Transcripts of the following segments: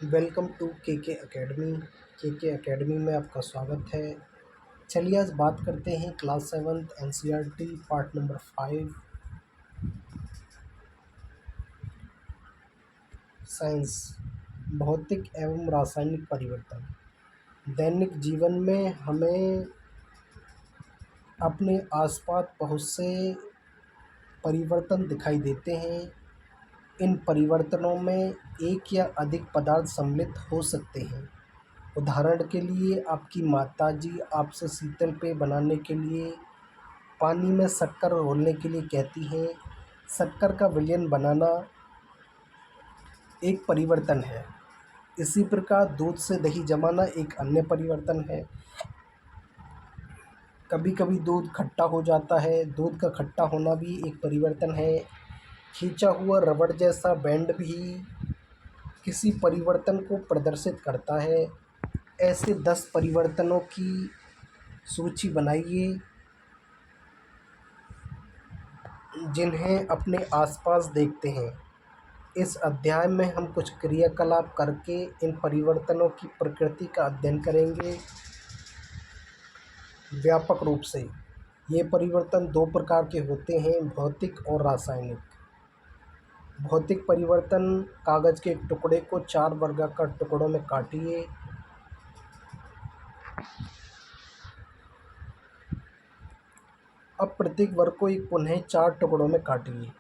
Welcome to के academy में आपका स्वागत है। चलिए आज बात करते हैं class 7th NCERT part number 5 science भौतिक एवं रासायनिक परिवर्तन। दैनिक जीवन में हमें अपने आसपास बहुत से परिवर्तन दिखाई देते हैं। इन परिवर्तनों में एक या अधिक पदार्थ सम्मिलित हो सकते हैं। उदाहरण के लिए आपकी माताजी आपसे शीतल पेय बनाने के लिए पानी में शक्कर घोलने के लिए कहती हैं। शक्कर का विलयन बनाना एक परिवर्तन है। इसी प्रकार दूध से दही जमाना एक अन्य परिवर्तन है। कभी कभी दूध खट्टा हो जाता है। दूध का खट्टा होना भी एक परिवर्तन है। खींचा हुआ रबड़ जैसा बैंड भी किसी परिवर्तन को प्रदर्शित करता है। ऐसे 10 परिवर्तनों की सूची बनाइए जिन्हें अपने आसपास देखते हैं। इस अध्याय में हम कुछ क्रियाकलाप करके इन परिवर्तनों की प्रकृति का अध्ययन करेंगे। व्यापक रूप से ये परिवर्तन दो प्रकार के होते हैं, भौतिक और रासायनिक। भौतिक परिवर्तन, कागज के एक टुकड़े को 4 वर्गाकार टुकड़ों में काटिए। अब प्रत्येक वर्ग को एक पुनः 4 टुकड़ों में काटिए।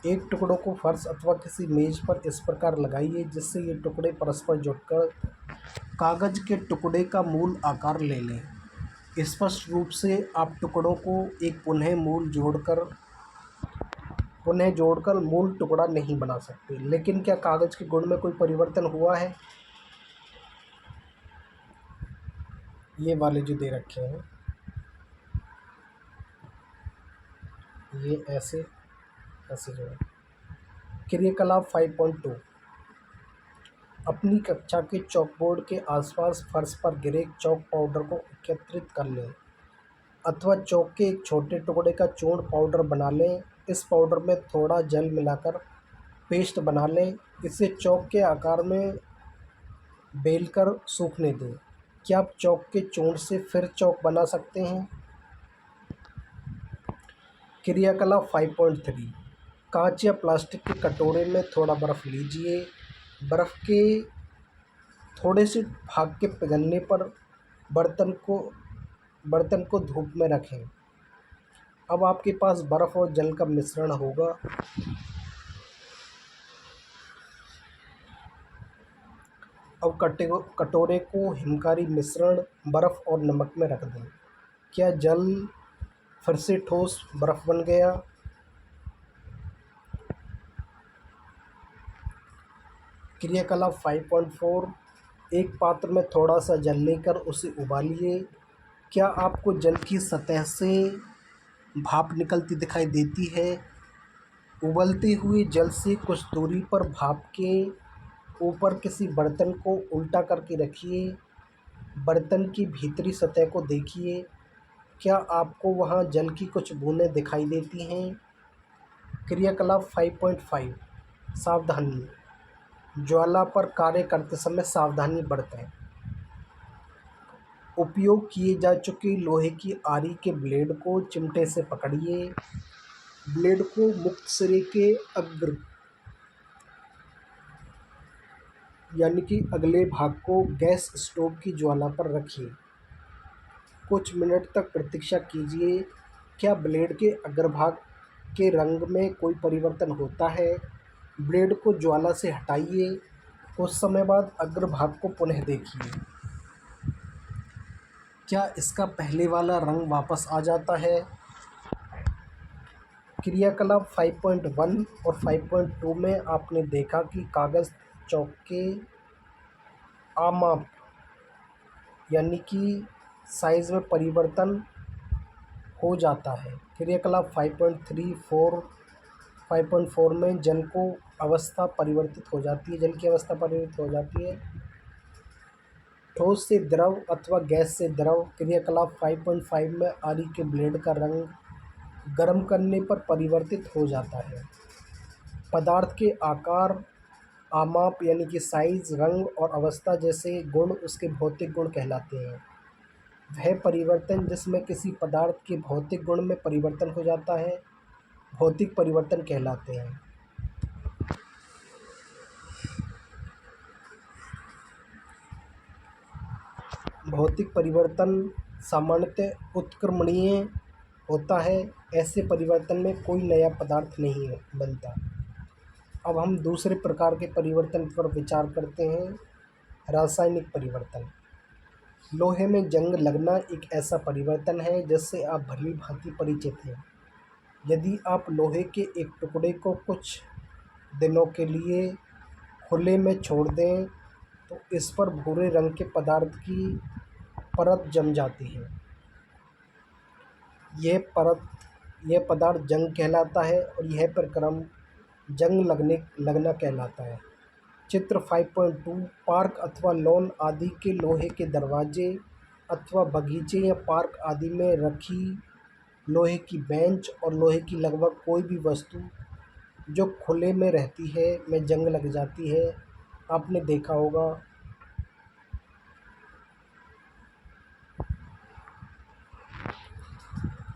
एक टुकड़ों को फर्श अथवा किसी मेज पर इस प्रकार लगाइए जिससे ये टुकड़े परस्पर जुड़कर कागज के टुकड़े का मूल आकार ले लें। स्पष्ट रूप से आप टुकड़ों को एक पुनः जोड़कर मूल टुकड़ा नहीं बना सकते। लेकिन क्या कागज के गुण में कोई परिवर्तन हुआ है? ये वाले जो दे रखे हैं, ये ऐसे जो है। क्रियाकलाप 5.2, अपनी कक्षा के चॉकबोर्ड के आसपास फर्श पर गिरे चॉक पाउडर को एकत्रित कर लें अथवा चॉक के एक छोटे टुकड़े का चूर्ण पाउडर बना लें। इस पाउडर में थोड़ा जल मिलाकर पेस्ट बना लें। इसे चॉक के आकार में बेलकर सूखने दें। क्या आप चॉक के चूर्ण से फिर चॉक बना सकते हैं? क्रियाकलाप 5.3, कांच या प्लास्टिक के कटोरे में थोड़ा बर्फ़ लीजिए। बर्फ़ के थोड़े से भाग के पिघलने पर बर्तन को धूप में रखें। अब आपके पास बर्फ़ और जल का मिश्रण होगा। अब कटोरे को हिमकारी मिश्रण, बर्फ़ और नमक में रख दें। क्या जल फिर से ठोस बर्फ़ बन गया? क्रियाकलाप 5.4, एक पात्र में थोड़ा सा जल लेकर उसे उबालिए। क्या आपको जल की सतह से भाप निकलती दिखाई देती है? उबलते हुए जल से कुछ दूरी पर भाप के ऊपर किसी बर्तन को उल्टा करके रखिए। बर्तन की भीतरी सतह को देखिए। क्या आपको वहां जल की कुछ बूंदें दिखाई देती हैं? क्रियाकलाप 5.5, सावधानी, ज्वाला पर कार्य करते समय सावधानी बरतें। उपयोग किए जा चुके लोहे की आरी के ब्लेड को चिमटे से पकड़िए। ब्लेड को मुक्त सिरे के अग्र यानी कि अगले भाग को गैस स्टोव की ज्वाला पर रखिए। कुछ मिनट तक प्रतीक्षा कीजिए। क्या ब्लेड के अग्रभाग के रंग में कोई परिवर्तन होता है? ब्लेड को ज्वाला से हटाइए। कुछ समय बाद अग्रभाग को पुनः देखिए। क्या इसका पहले वाला रंग वापस आ जाता है? क्रियाकलाप 5.1 और 5.2 में आपने देखा कि कागज़ चौक के आमाप यानी कि साइज़ में परिवर्तन हो जाता है। क्रियाकलाप 5.4 में जल की अवस्था परिवर्तित हो जाती है। ठोस से द्रव अथवा गैस से द्रव। क्रियाकलाप 5.5 में आरी के ब्लेड का रंग गर्म करने पर परिवर्तित हो जाता है। पदार्थ के आकार आमाप यानी कि साइज, रंग और अवस्था जैसे गुण उसके भौतिक गुण कहलाते हैं। वह परिवर्तन जिसमें किसी पदार्थ के भौतिक गुण में परिवर्तन हो जाता है भौतिक परिवर्तन कहलाते हैं। भौतिक परिवर्तन सामान्यतः उत्क्रमणीय होता है। ऐसे परिवर्तन में कोई नया पदार्थ नहीं बनता। अब हम दूसरे प्रकार के परिवर्तन पर विचार करते हैं, रासायनिक परिवर्तन। लोहे में जंग लगना एक ऐसा परिवर्तन है जिससे आप भली भांति परिचित हैं। यदि आप लोहे के एक टुकड़े को कुछ दिनों के लिए खुले में छोड़ दें तो इस पर भूरे रंग के पदार्थ की परत जम जाती है। यह पदार्थ जंग कहलाता है और यह प्रक्रम जंग लगना कहलाता है। चित्र 5.2 पार्क अथवा लॉन आदि के लोहे के दरवाजे अथवा बगीचे या पार्क आदि में रखी लोहे की बेंच और लोहे की लगभग कोई भी वस्तु जो खुले में रहती है में जंग लग जाती है। आपने देखा होगा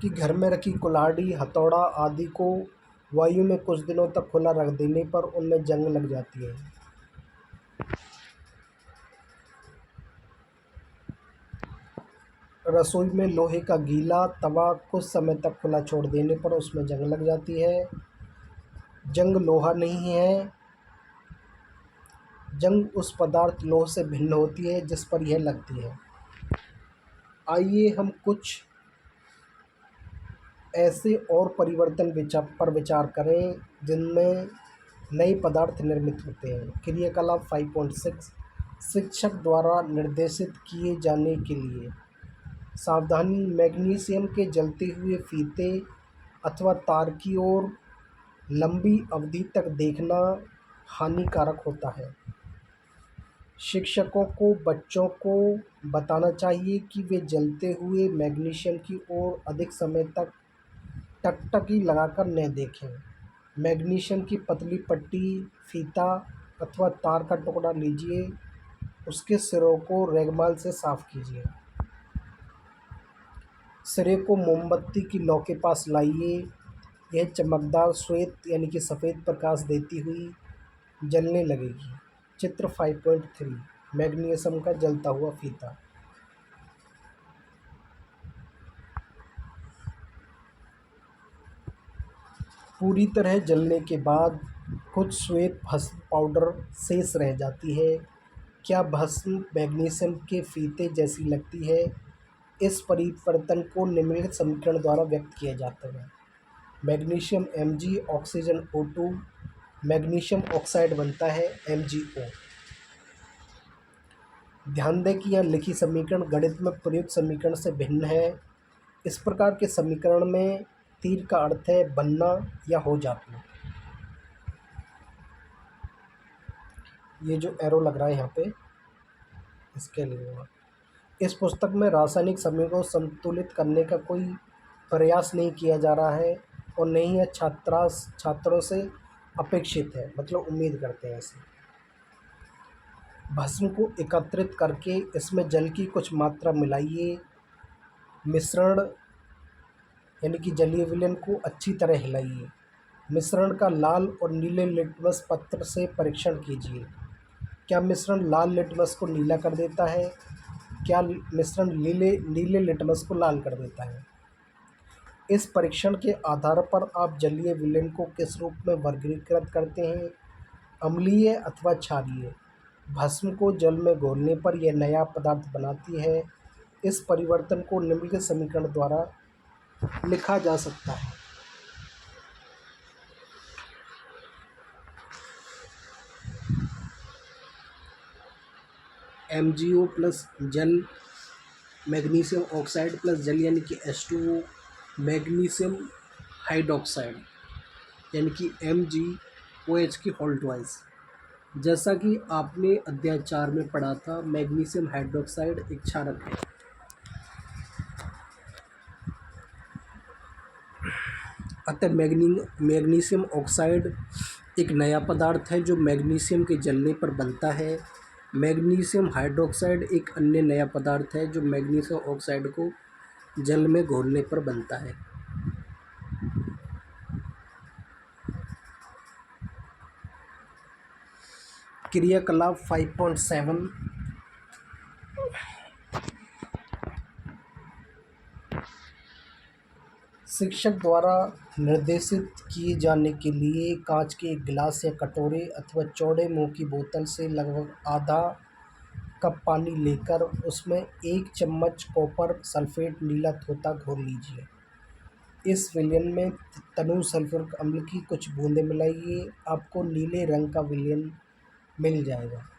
कि घर में रखी कुल्हाड़ी, हथौड़ा आदि को वायु में कुछ दिनों तक खुला रख देने पर उनमें जंग लग जाती है। रसोई में लोहे का गीला तवा कुछ समय तक खुला छोड़ देने पर उसमें जंग लग जाती है। जंग लोहा नहीं है, जंग उस पदार्थ लोह से भिन्न होती है जिस पर यह लगती है। आइए हम कुछ ऐसे और परिवर्तन पर विचार करें जिनमें नए पदार्थ निर्मित होते हैं। क्रियाकलाप 5.6 शिक्षक द्वारा निर्देशित किए जाने के लिए सावधानी। मैग्नीशियम के जलते हुए फीते अथवा तार की ओर लंबी अवधि तक देखना हानिकारक होता है। शिक्षकों को बच्चों को बताना चाहिए कि वे जलते हुए मैग्नीशियम की ओर अधिक समय तक टकटकी लगाकर न देखें। मैग्नीशियम की पतली पट्टी, फीता अथवा तार का टुकड़ा लीजिए, उसके सिरों को रेगमाल से साफ कीजिए। सिरे को मोमबत्ती की लौ के पास लाइए। यह चमकदार श्वेत यानी कि सफ़ेद प्रकाश देती हुई जलने लगेगी। चित्र 5.3 मैग्नीशियम का जलता हुआ फीता। पूरी तरह जलने के बाद कुछ श्वेत भस्म पाउडर शेष रह जाती है। क्या भस्म मैग्नीशियम के फीते जैसी लगती है? इस परिवर्तन को निम्नलिखित समीकरण द्वारा व्यक्त किया जाता है। Magnesium Mg, oxygen O2, magnesium oxide बनता है MgO। ध्यान दें कि यह लिखी समीकरण गणित में प्रयुक्त समीकरण से भिन्न है। इस प्रकार के समीकरण में तीर का अर्थ है बनना या हो जाना। ये जो एरो लग रहा है यहाँ पे इसके लिए इस पुस्तक में रासायनिक समूह को संतुलित करने का कोई प्रयास नहीं किया जा रहा है और न ही यह छात्रों से अपेक्षित है, मतलब उम्मीद करते हैं ऐसे। भस्म को एकत्रित करके इसमें जल की कुछ मात्रा मिलाइए। मिश्रण यानी कि जलीय विलयन को अच्छी तरह हिलाइए। मिश्रण का लाल और नीले लिटमस पत्र से परीक्षण कीजिए। क्या मिश्रण लाल लिटमस को नीला कर देता है? क्या मिश्रण नीले लिटमस को लाल कर देता है? इस परीक्षण के आधार पर आप जलीय विलयन को किस रूप में वर्गीकृत करते हैं, अम्लीय अथवा क्षारीय। भस्म को जल में घोलने पर यह नया पदार्थ बनाती है। इस परिवर्तन को निम्नलिखित समीकरण द्वारा लिखा जा सकता है। MgO प्लस जल, मैग्नीशियम ऑक्साइड प्लस जल यानी कि H2O, मैग्नीशियम हाइड्रोक्साइड यानी कि MgOH की होल ट्वाइस। जैसा कि आपने अध्याय 4 में पढ़ा था, मैग्नीशियम हाइड्रोक्साइड एक क्षारक है। अतः मैग्नीशियम ऑक्साइड एक नया पदार्थ है जो मैग्नीशियम के जलने पर बनता है। मैग्नीशियम हाइड्रोक्साइड एक अन्य नया पदार्थ है जो मैग्नीशियम ऑक्साइड को जल में घोलने पर बनता है। क्रियाकलाप 5.7 शिक्षक द्वारा निर्देशित किए जाने के लिए कांच के एक गिलास या कटोरे अथवा चौड़े मुंह की बोतल से लगभग आधा कप पानी लेकर उसमें 1 चम्मच कॉपर सल्फेट नीला धोता घोल लीजिए। इस विलयन में तनु सल्फ्यूरिक अम्ल की कुछ बूंदें मिलाइए, आपको नीले रंग का विलयन मिल जाएगा।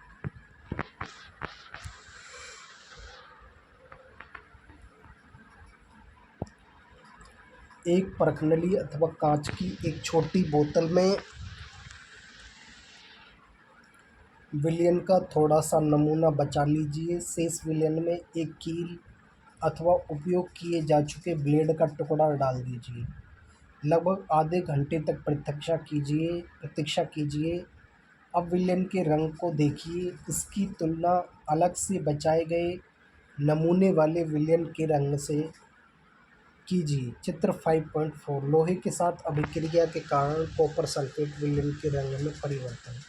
एक परखनली अथवा कांच की एक छोटी बोतल में विलयन का थोड़ा सा नमूना बचा लीजिए। शेष विलयन में एक कील अथवा उपयोग किए जा चुके ब्लेड का टुकड़ा डाल दीजिए। लगभग आधे घंटे तक प्रतीक्षा कीजिए। अब विलयन के रंग को देखिए, इसकी तुलना अलग से बचाए गए नमूने वाले विलयन के रंग से कीजिए। चित्र 5.4 लोहे के साथ अभिक्रिया के कारण कॉपर सल्फेट विलयन के रंग में परिवर्तन।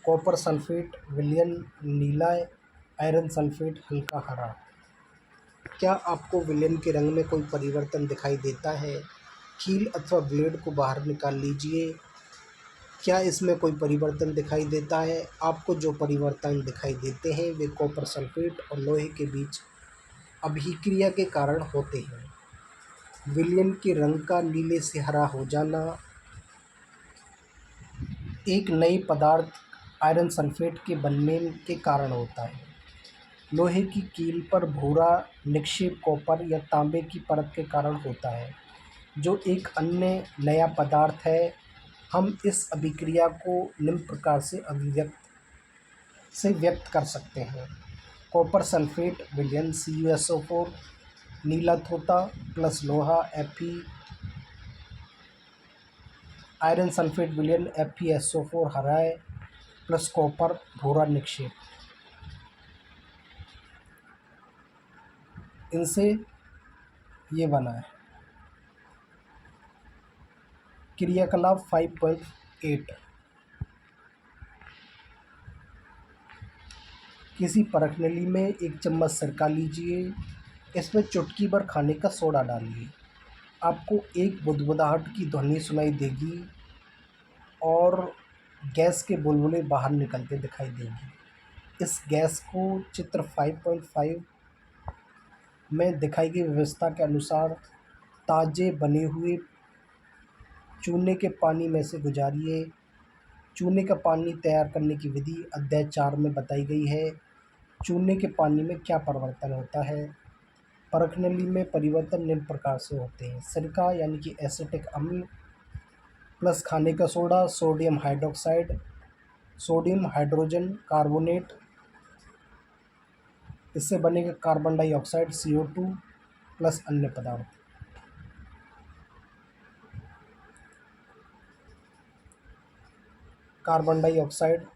कॉपर सल्फेट विलयन नीला, आयरन सल्फेट हल्का हरा। क्या आपको विलयन के रंग में कोई परिवर्तन दिखाई देता है? कील अथवा ब्लेड को बाहर निकाल लीजिए। क्या इसमें कोई परिवर्तन दिखाई देता है? आपको जो परिवर्तन दिखाई देते हैं वे कॉपर सल्फेट और लोहे के बीच अभिक्रिया के कारण होते हैं। विलयन के रंग का नीले से हरा हो जाना एक नए पदार्थ आयरन सल्फेट के बनने के कारण होता है। लोहे की कील पर भूरा निक्षेप कॉपर या तांबे की परत के कारण होता है, जो एक अन्य नया पदार्थ है। हम इस अभिक्रिया को निम्न प्रकार से व्यक्त कर सकते हैं। कॉपर सल्फेट विलयन CuSO4 नीला थोथा प्लस लोहा Fe, आयरन सल्फेट विलयन FeSO4 हरा है प्लस कॉपर भूरा निक्षेप। इनसे ये बना है। क्रियाकलाप 5.8 किसी परखनली में 1 चम्मच सिरका लीजिए, इसमें चुटकी भर खाने का सोडा डालिए। आपको एक बुदबुदाहट की ध्वनि सुनाई देगी और गैस के बुलबुले बाहर निकलते दिखाई देंगे। इस गैस को चित्र 5.5 में दिखाई गई व्यवस्था के अनुसार ताजे बने हुए चूने के पानी में से गुजारिए। चूने का पानी तैयार करने की विधि अध्याय 4 में बताई गई है। चूने के पानी में क्या परिवर्तन होता है? परखनली में परिवर्तन निम्न प्रकार से होते हैं। सिरका यानी कि एसिटिक अम्ल प्लस खाने का soda, sodium hydroxide, sodium hydrogen carbonate, इससे बनेगा कार्बन डाइऑक्साइड CO2 प्लस अन्य पदार्थ। कार्बन डाइऑक्साइड,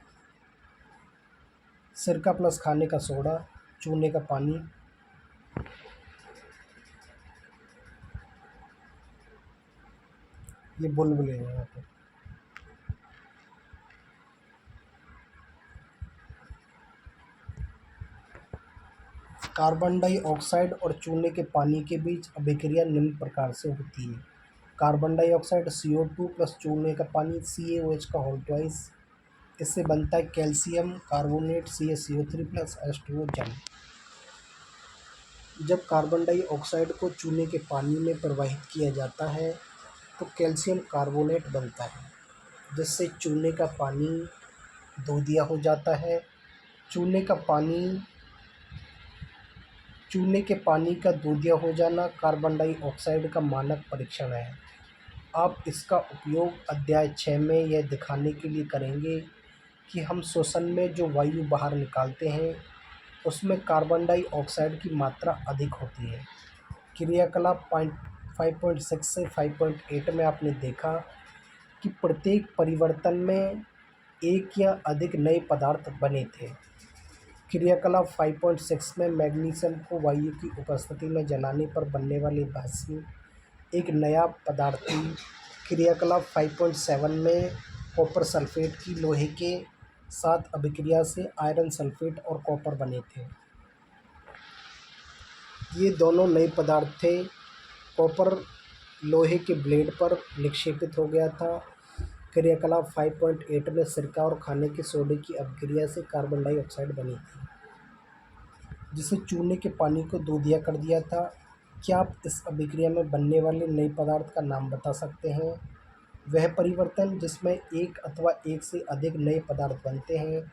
सिरका प्लस खाने का सोडा, चूने का पानी। ये बुलबुले हैं यहाँ पे। कार्बन डाइऑक्साइड और चूने के पानी के बीच अभिक्रिया निम्न प्रकार से होती है। कार्बन डाइऑक्साइड CO2 प्लस चूने का पानी CaOH का होल ट्वाइस, इससे बनता है calcium carbonate CaCO3 plus H2O जल। जब कार्बन डाइऑक्साइड को चूने के पानी में प्रवाहित किया जाता है तो कैल्शियम कार्बोनेट बनता है, जिससे चूने का पानी दूधिया हो जाता है। चूने के पानी का दूधिया हो जाना कार्बन डाइऑक्साइड का मानक परीक्षण है। आप इसका उपयोग अध्याय 6 में यह दिखाने के लिए करेंगे कि हम श्वसन में जो वायु बाहर निकालते हैं उसमें कार्बन डाइऑक्साइड की मात्रा अधिक होती है। क्रियाकलाप 5.6 से 5.8 में आपने देखा कि प्रत्येक परिवर्तन में एक या अधिक नए पदार्थ बने थे। क्रियाकलाप 5.6 में मैग्नीशियम को वायु की उपस्थिति में जलाने पर बनने वाली भस्म एक नया पदार्थ थी। क्रियाकलाप 5.7 में कॉपर सल्फेट की लोहे के साथ अभिक्रिया से आयरन सल्फेट और कॉपर बने थे। ये दोनों नए पदार्थ थे। कॉपर लोहे के ब्लेड पर निक्षेपित हो गया था। क्रियाकलाप 5.8 में सिरका और खाने के सोडे की अभिक्रिया से कार्बन डाइऑक्साइड बनी थी, जिसे चूने के पानी को दूधिया कर दिया था। क्या आप इस अभिक्रिया में बनने वाले नए पदार्थ का नाम बता सकते हैं? वह परिवर्तन जिसमें एक अथवा एक से अधिक नए पदार्थ बनते हैं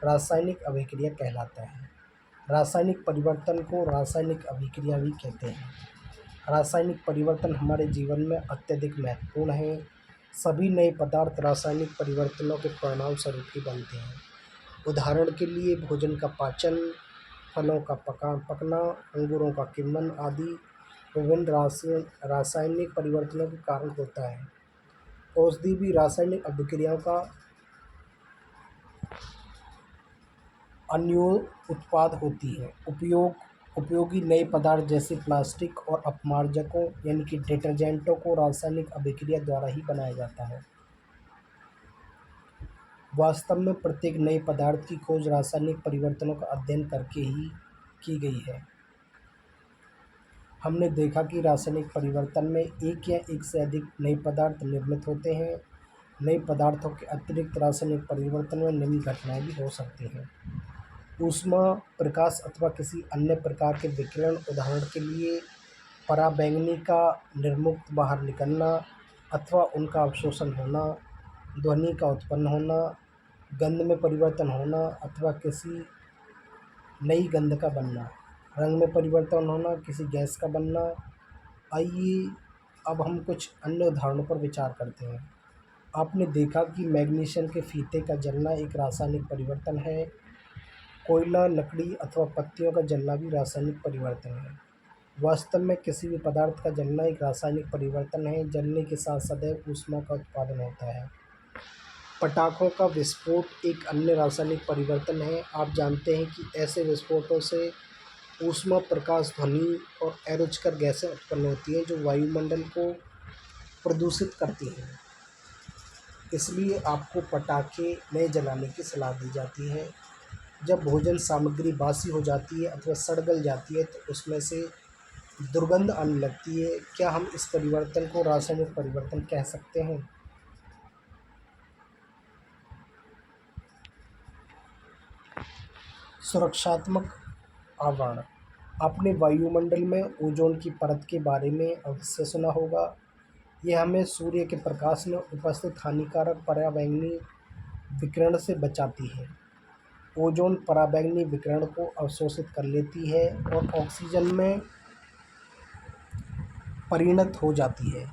रासायनिक अभिक्रिया कहलाता है। रासायनिक परिवर्तन को रासायनिक अभिक्रिया भी कहते हैं। रासायनिक परिवर्तन हमारे जीवन में अत्यधिक महत्वपूर्ण है। सभी नए पदार्थ रासायनिक परिवर्तनों के परिणाम स्वरूप ही बनते हैं। उदाहरण के लिए भोजन का पाचन, फलों का पकना, अंगूरों का किण्वन आदि विभिन्न रासायनिक परिवर्तनों के कारण होता है। औषधि भी रासायनिक अभिक्रियाओं का अन्योन्य उत्पाद होती है। उपयोगी नए पदार्थ जैसे प्लास्टिक और अपमार्जकों यानी कि डिटर्जेंटों को रासायनिक अभिक्रिया द्वारा ही बनाया जाता है। वास्तव में प्रत्येक नए पदार्थ की खोज रासायनिक परिवर्तनों का अध्ययन करके ही की गई है। हमने देखा कि रासायनिक परिवर्तन में एक या एक से अधिक नए पदार्थ निर्मित होते हैं। नए पदार्थों के अतिरिक्त रासायनिक परिवर्तन में निम्न घटनाएं भी हो सकती हैं। ऊष्मा, प्रकाश अथवा किसी अन्य प्रकार के विकिरण, उदाहरण के लिए पराबैंगनी का निर्मुक्त बाहर निकलना अथवा उनका अवशोषण होना, ध्वनि का उत्पन्न होना, गंध में परिवर्तन होना अथवा किसी नई गंध का बनना, रंग में परिवर्तन होना, किसी गैस का बनना। आइए अब हम कुछ अन्य उदाहरणों पर विचार करते हैं। आपने देखा कि मैग्नीशियम के फीते का जलना एक रासायनिक परिवर्तन है। कोयला, लकड़ी अथवा पत्तियों का जलना भी रासायनिक परिवर्तन है। वास्तव में किसी भी पदार्थ का जलना एक रासायनिक परिवर्तन है। जलने के साथ सदैव ऊष्मा का उत्पादन होता है। पटाखों का विस्फोट एक अन्य रासायनिक परिवर्तन है। आप जानते हैं कि ऐसे विस्फोटों से ऊष्मा, प्रकाश, ध्वनि और अरुचिकर गैसें उत्पन्न होती हैं जो वायुमंडल को प्रदूषित करती हैं। इसलिए आपको पटाखे नहीं जलाने की सलाह दी जाती है। जब भोजन सामग्री बासी हो जाती है अथवा सड़ गल जाती है तो उसमें से दुर्गंध आने लगती है। क्या हम इस परिवर्तन को रासायनिक परिवर्तन कह सकते हैं? सुरक्षात्मक आवरण। आपने वायुमंडल में ओजोन की परत के बारे में अवश्य सुना होगा। यह हमें सूर्य के प्रकाश में उपस्थित हानिकारक पराबैंगनी विकिरण से बचाती है। ओजोन पराबैंगनी विकिरण को अवशोषित कर लेती है और ऑक्सीजन में परिणत हो जाती है।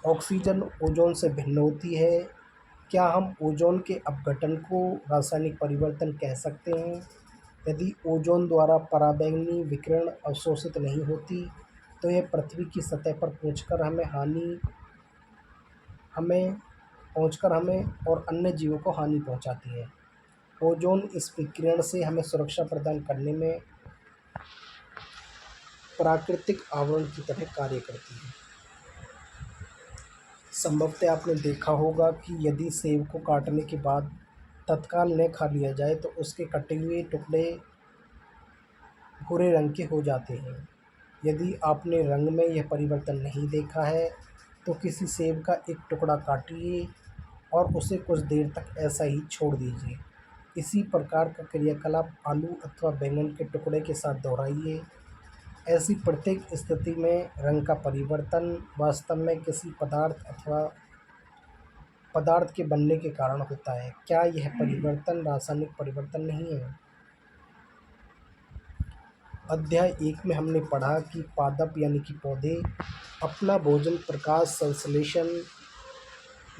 ऑक्सीजन ओजोन से भिन्न होती है। क्या हम ओजोन के अपघटन को रासायनिक परिवर्तन कह सकते हैं? यदि ओजोन द्वारा पराबैंगनी विकिरण अवशोषित नहीं होती तो यह पृथ्वी की सतह पर पहुंचकर हमें और अन्य जीवों को हानि पहुंचाती है। ओजोन इस विकिरण से हमें सुरक्षा प्रदान करने में प्राकृतिक आवरण की तरह कार्य करती है। संभवतः आपने देखा होगा कि यदि सेब को काटने के बाद तत्काल न खा लिया जाए तो उसके कटे हुए टुकड़े भूरे रंग के हो जाते हैं। यदि आपने रंग में यह परिवर्तन नहीं देखा है तो किसी सेब का एक टुकड़ा काटिए और उसे कुछ देर तक ऐसा ही छोड़ दीजिए। इसी प्रकार का क्रियाकलाप आलू अथवा बैंगन के टुकड़े के साथ दोहराइए। ऐसी प्रत्येक स्थिति में रंग का परिवर्तन वास्तव में किसी पदार्थ के बनने के कारण होता है। क्या यह परिवर्तन रासायनिक परिवर्तन नहीं है? अध्याय 1 में हमने पढ़ा कि पादप यानी कि पौधे अपना भोजन प्रकाश संश्लेषण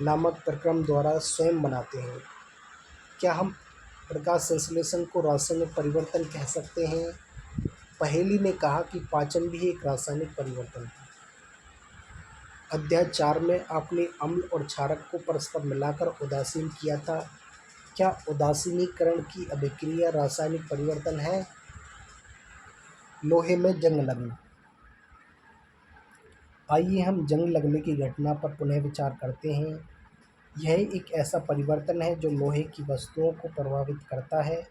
नामक प्रक्रम द्वारा स्वयं बनाते हैं। क्या हम प्रकाश संश्लेषण को रासायनिक परिवर्तन कह सकते हैं? पहेली ने कहा कि पाचन भी एक रासायनिक परिवर्तन है। अध्याय 4 में आपने अम्ल और क्षारक को परस्पर मिलाकर उदासीन किया था। क्या उदासीनीकरण की अभिक्रिया रासायनिक परिवर्तन है? लोहे में जंग लगना। आइए हम जंग लगने की घटना पर पुनः विचार करते हैं। यह एक ऐसा परिवर्तन है जो लोहे की वस्तुओं को प्रभावित करता है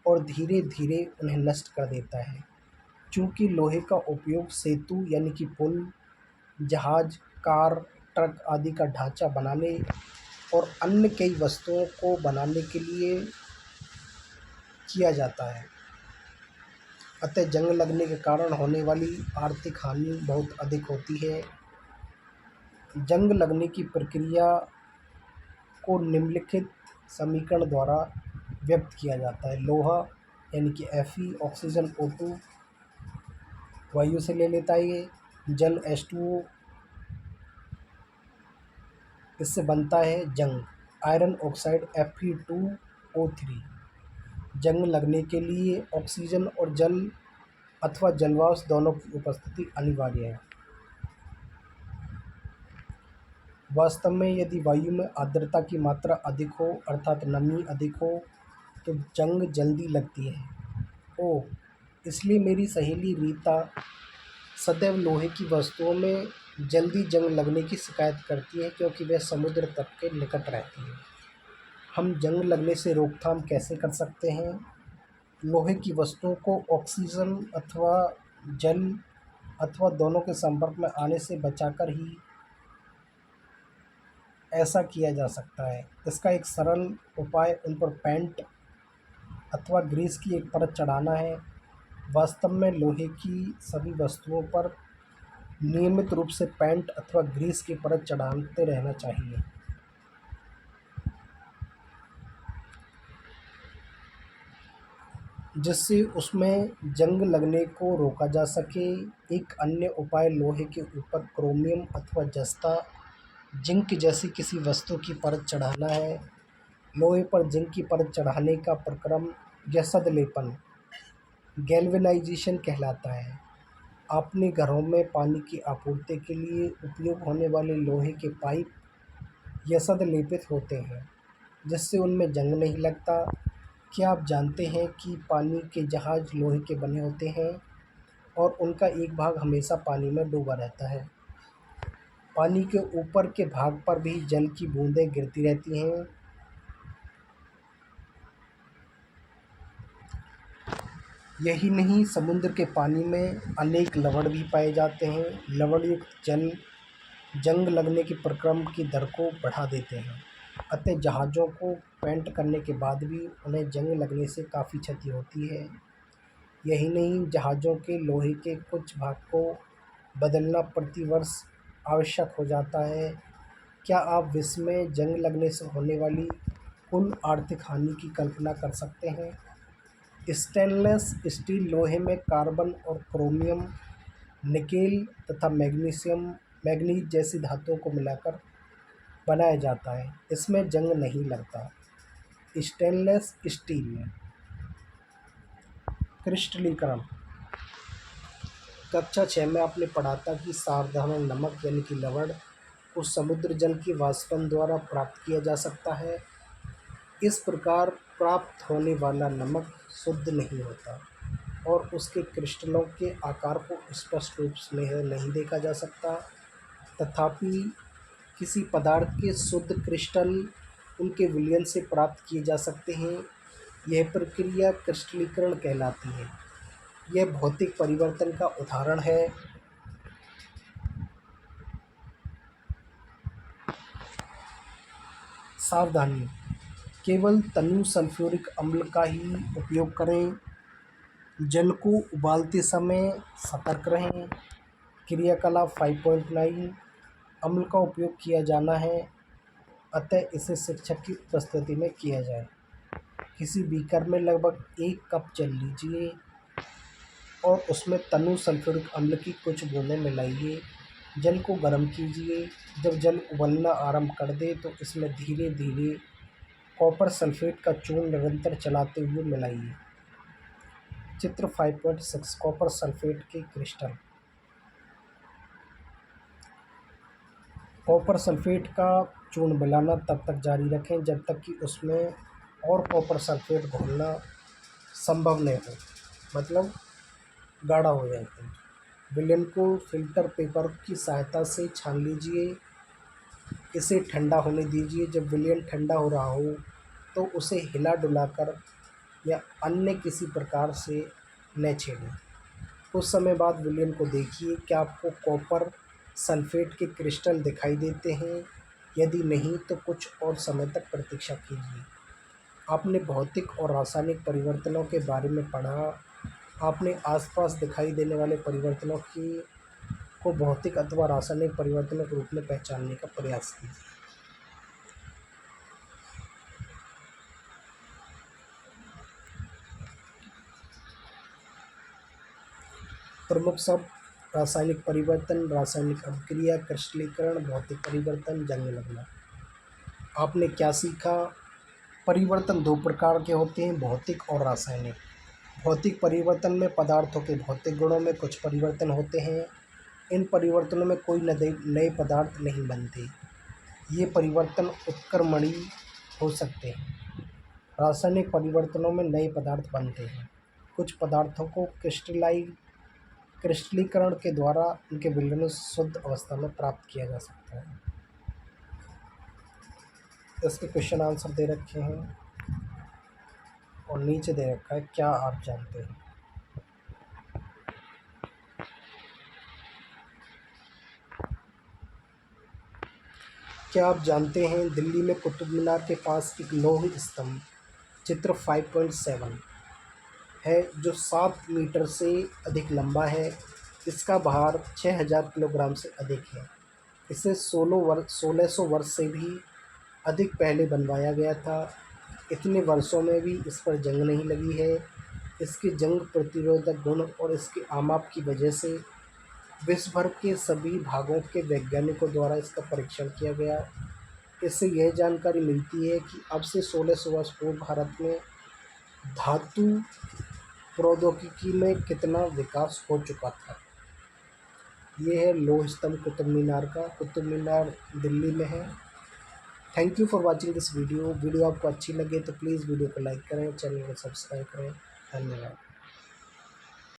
और धीरे धीरे उन्हें नष्ट कर देता है। चूँकि लोहे का उपयोग सेतु यानी कि पुल, जहाज, कार, ट्रक आदि का ढांचा बनाने और अन्य कई वस्तुओं को बनाने के लिए किया जाता है, अतः जंग लगने के कारण होने वाली आर्थिक हानि बहुत अधिक होती है। जंग लगने की प्रक्रिया को निम्नलिखित समीकरण द्वारा व्यक्त किया जाता है। लोहा यानी कि Fe ऑक्सीजन O2 वायु से ले लेता है ये, जल H2O, इससे बनता है जंग। Iron oxide Fe2O3। जंग लगने के लिए ऑक्सीजन और जल अथवा जलवाष्प दोनों की उपस्थिति अनिवार्य है। वास्तव में यदि वायु में आर्द्रता की मात्रा अधिक हो अर्थात नमी अधिक हो तो जंग जल्दी लगती है। ओह, इसलिए मेरी सहेली रीता सदैव लोहे की वस्तुओं में जल्दी जंग लगने की शिकायत करती है क्योंकि वह समुद्र तट के निकट रहती है। हम जंग लगने से रोकथाम कैसे कर सकते हैं? लोहे की वस्तुओं को ऑक्सीजन अथवा जल अथवा दोनों के संपर्क में आने से बचाकर ही ऐसा किया जा सकता है। इसका एक सरल उपाय उन पर पेंट अथवा ग्रीस की एक परत चढ़ाना है। वास्तव में लोहे की सभी वस्तुओं पर नियमित रूप से पेंट अथवा ग्रीस की परत चढ़ाते रहना चाहिए, जिससे उसमें जंग लगने को रोका जा सके। एक अन्य उपाय लोहे के ऊपर क्रोमियम अथवा जस्ता, जिंक जैसी किसी वस्तु की परत चढ़ाना है। लोहे पर जिंक की परत चढ़ाने का प्रक्रम या सदलेपन गैल्वेनाइजेशन कहलाता है। अपने घरों में पानी की आपूर्ति के लिए उपयोग होने वाले लोहे के पाइप यसद लेपित होते हैं, जिससे उनमें जंग नहीं लगता। क्या आप जानते हैं कि पानी के जहाज लोहे के बने होते हैं और उनका एक भाग हमेशा पानी में डूबा रहता है। पानी के ऊपर के भाग पर भी जल की बूंदें गिरती रहती हैं। यही नहीं, समुद्र के पानी में अनेक लवण भी पाए जाते हैं। लवणयुक्त जल जंग लगने के प्रक्रम की दर को बढ़ा देते हैं, अतः जहाज़ों को पेंट करने के बाद भी उन्हें जंग लगने से काफ़ी क्षति होती है। यही नहीं, जहाज़ों के लोहे के कुछ भाग को बदलना प्रतिवर्ष आवश्यक हो जाता है। क्या आप विश्व में जंग लगने से होने वाली कुल आर्थिक हानि की कल्पना कर सकते हैं? स्टेनलेस स्टील लोहे में कार्बन और क्रोमियम, निकेल तथा मैग्नीज जैसी धातुओं को मिलाकर बनाया जाता है। इसमें जंग नहीं लगता। स्टेनलेस स्टील में क्रिस्टलीकरण। कक्षा 6 में आपने पढ़ा था कि साधारण नमक यानी कि लवण को समुद्र जल के वाष्पन द्वारा प्राप्त किया जा सकता है। इस प्रकार प्राप्त होने वाला नमक शुद्ध नहीं होता और उसके क्रिस्टलों के आकार को स्पष्ट रूप से नहीं देखा जा सकता। तथापि किसी पदार्थ के शुद्ध क्रिस्टल उनके विलयन से प्राप्त किए जा सकते हैं। यह प्रक्रिया क्रिस्टलीकरण कहलाती है। यह भौतिक परिवर्तन का उदाहरण है। सावधानी, केवल तनु सल्फ्यूरिक अम्ल का ही उपयोग करें। जल को उबालते समय सतर्क रहें। क्रियाकलाप 5.9, अम्ल का उपयोग किया जाना है, अतः इसे शिक्षक की उपस्थिति में किया जाए। किसी बीकर में लगभग 1 कप जल लीजिए और उसमें तनु सल्फ्यूरिक अम्ल की कुछ बूंदें मिलाइए। जल को गर्म कीजिए। जब जल उबलना आरंभ कर दे तो इसमें धीरे धीरे कॉपर सल्फेट का चूर्ण निरंतर चलाते हुए मिलाइए। चित्र 5.6, कॉपर सल्फेट के क्रिस्टल। कॉपर सल्फेट का चूर्ण मिलाना तब तक जारी रखें जब तक कि उसमें और कॉपर सल्फेट घोलना संभव नहीं हो, मतलब गाढ़ा हो जाए। विलयन को फिल्टर पेपर की सहायता से छान लीजिए। इसे ठंडा होने दीजिए। जब विलयन ठंडा हो रहा हो तो उसे हिला डुलाकर या अन्य किसी प्रकार से न छेड़ें। कुछ समय बाद विलयन को देखिए, क्या आपको कॉपर सल्फेट के क्रिस्टल दिखाई देते हैं? यदि नहीं तो कुछ और समय तक प्रतीक्षा कीजिए। आपने भौतिक और रासायनिक परिवर्तनों के बारे में पढ़ा। आपने आसपास दिखाई देने वाले परिवर्तनों की को भौतिक अथवा रासायनिक परिवर्तनों के रूप में पहचानने का प्रयास कीजिए। प्रमुख शब्द: रासायनिक परिवर्तन, रासायनिक अभिक्रिया, क्रिस्टलीकरण, भौतिक परिवर्तन, जंग लगना। आपने क्या सीखा? परिवर्तन दो प्रकार के होते हैं, भौतिक और रासायनिक। भौतिक परिवर्तन में पदार्थों के भौतिक गुणों में कुछ परिवर्तन होते हैं। इन परिवर्तनों में कोई नए पदार्थ नहीं बनते। ये परिवर्तन उत्क्रमणीय हो सकते हैं। रासायनिक परिवर्तनों में नए पदार्थ बनते हैं। कुछ पदार्थों को क्रिस्टलीकरण के द्वारा उनके विलयन शुद्ध अवस्था में प्राप्त किया जा सकता है। इसके क्वेश्चन आंसर दे रखे हैं और नीचे दे रखा है, क्या आप जानते हैं? क्या आप जानते हैं दिल्ली में कुतुब मीनार के पास एक लौह स्तंभ चित्र 5.7 है जो 7 मीटर से अधिक लंबा है। इसका भार 6000 किलोग्राम से अधिक है। इसे 1600 वर्ष से भी अधिक पहले बनवाया गया था। इतने वर्षों में भी इस पर जंग नहीं लगी है। इसके जंग प्रतिरोधक गुण और इसके आमाप की वजह से विश्व भर के सभी भागों के वैज्ञानिकों द्वारा इसका परीक्षण किया गया। इससे यह जानकारी मिलती है कि अब से 1600 वर्ष पूर्व भारत में धातु प्रौद्योगिकी में कितना विकास हो चुका था। ये है लौह स्तंभ कुतुब मीनार का। कुतुब मीनार दिल्ली में है। Thank you for watching this video. Video आपको अच्छी लगे तो प्लीज़ वीडियो को लाइक करें, चैनल को सब्सक्राइब करें। धन्यवाद।